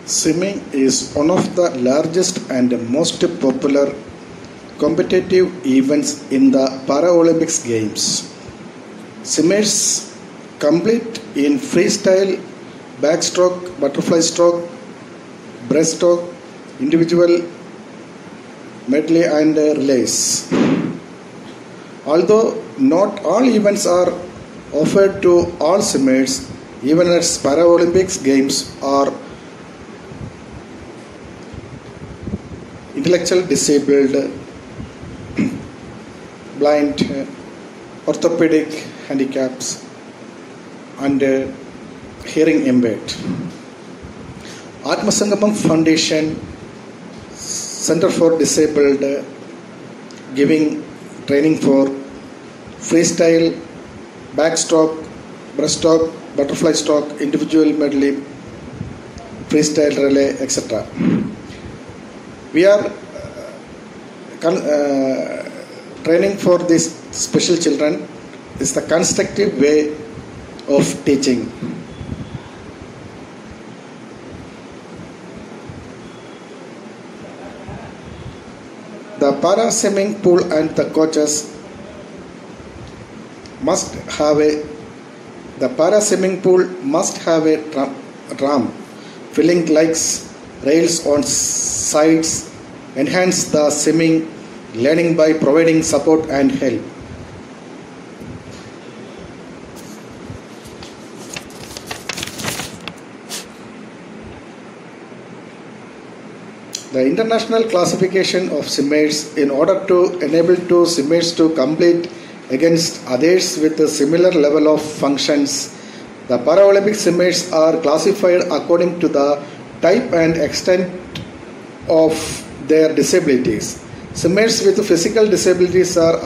Swimming is one of the largest and most popular competitive events in the Paralympics Games. Swimmers compete in freestyle, backstroke, butterfly stroke, breaststroke, individual medley and relays. Although not all events are offered to all swimmers, even as Paralympics Games are intellectual disabled, blind, orthopedic handicaps, and hearing impaired. Atmasangamam Foundation Center for Disabled giving training for freestyle, backstroke, breaststroke, butterfly stroke, individual medley, freestyle relay, etc. We are training for these special children is the constructive way of teaching. The para swimming pool and the coaches must have the para swimming pool must have a ramp, filling legs, rails on sides, enhance the swimming learning by providing support and help. The international classification of swimmers in order to enable two swimmers to compete against others with a similar level of functions. The Paralympic swimmers are classified according to the type and extent of their disabilities. Swimmers with physical disabilities are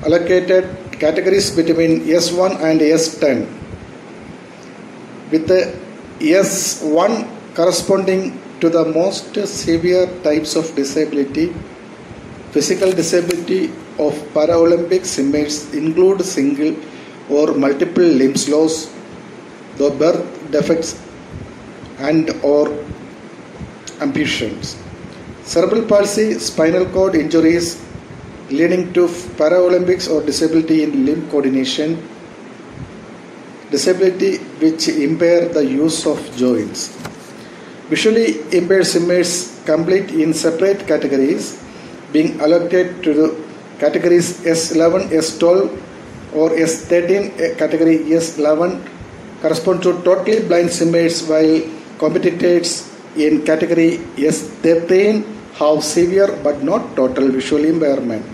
allocated categories between S1 and S10, with the S1 corresponding to the most severe types of disability. Physical disability of Paralympic swimmers include single or multiple limb loss, the birth defects and or amputations, cerebral palsy, spinal cord injuries leading to Paralympics or disability in limb coordination, disability which impair the use of joints. Visually impaired swimmers compete in separate categories, being allocated to the categories S11, S12 or S13. Category S11 correspond to totally blind swimmers, while competitors in category S13 have severe but not total visual impairment.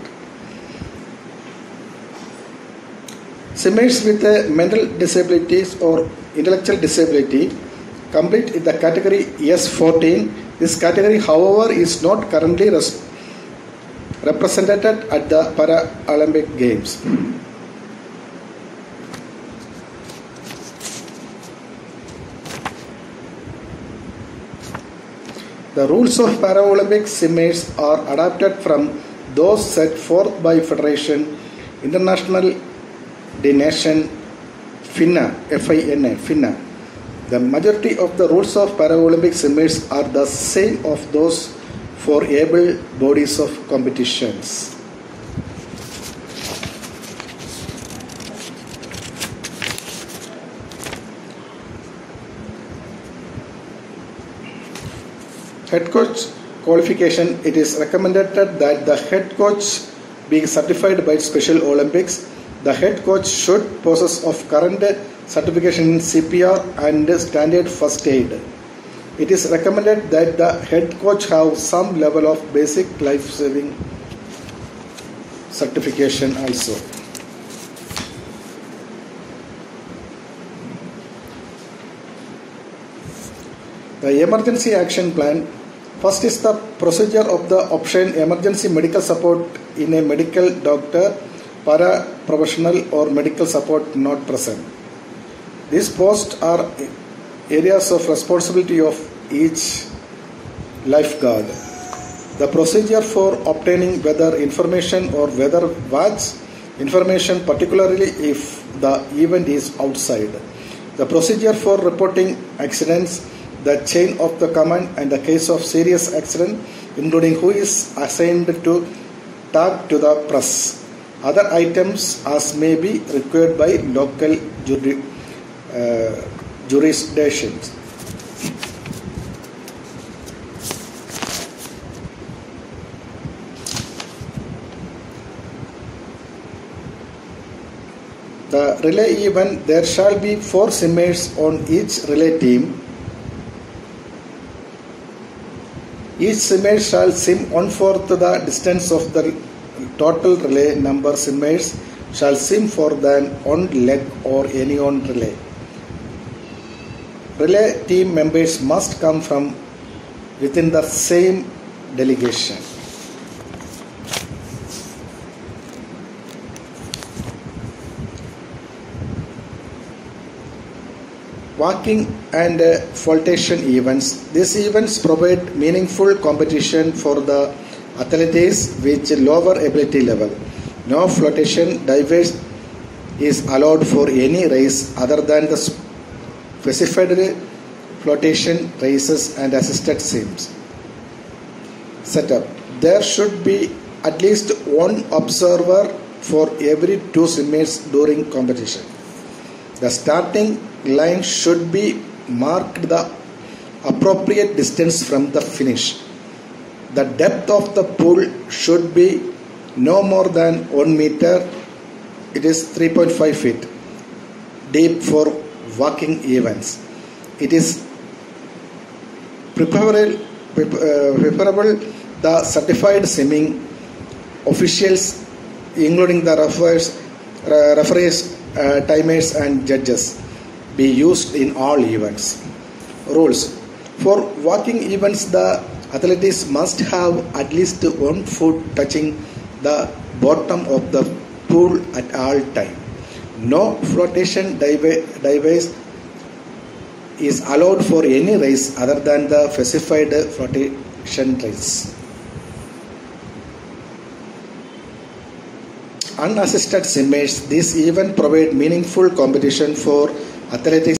Swimmers with mental disabilities or intellectual disability compete in the category S14. This category, however, is not currently represented at the Paralympic Games. The rules of Paralympic swimmers are adapted from those set forth by Federation International de Nation FINA, FINA, FINA. The majority of the rules of Paralympic swimmers are the same of those for able bodies of competitions. Head coach qualification. It is recommended that the head coach be certified by Special Olympics. The head coach should possess of current certification in CPR and standard first aid. It is recommended that the head coach have some level of basic life-saving certification also. The emergency action plan. First is the procedure of the option emergency medical support in a medical doctor, para-professional or medical support not present. These posts are areas of responsibility of each lifeguard. The procedure for obtaining weather information or weather watch information, particularly if the event is outside. The procedure for reporting accidents, the chain of the command and the case of serious accident, including who is assigned to talk to the press. Other items as may be required by local jurisdictions. The relay event, there shall be 4 swimmers on each relay team. Each swimmer shall swim 1/4 the distance of the total relay number. Swimmers shall swim for than one leg or any one relay. Relay team members must come from within the same delegation. Walking and flotation events. These events provide meaningful competition for the athletes with lower ability level. No flotation device is allowed for any race other than the specified flotation races and assisted swims. Setup. There should be at least one observer for every 2 swimmers during competition. The starting line should be marked the appropriate distance from the finish. The depth of the pool should be no more than 1 meter. It is 3.5 feet deep for walking events. It is preferable the certified swimming officials, including the referees, timers and judges, be used in all events. Rules. For walking events, the athletes must have at least 1 foot touching the bottom of the pool at all time. No flotation device is allowed for any race other than the specified flotation race. Unassisted swimmers. This event provide meaningful competition for athletics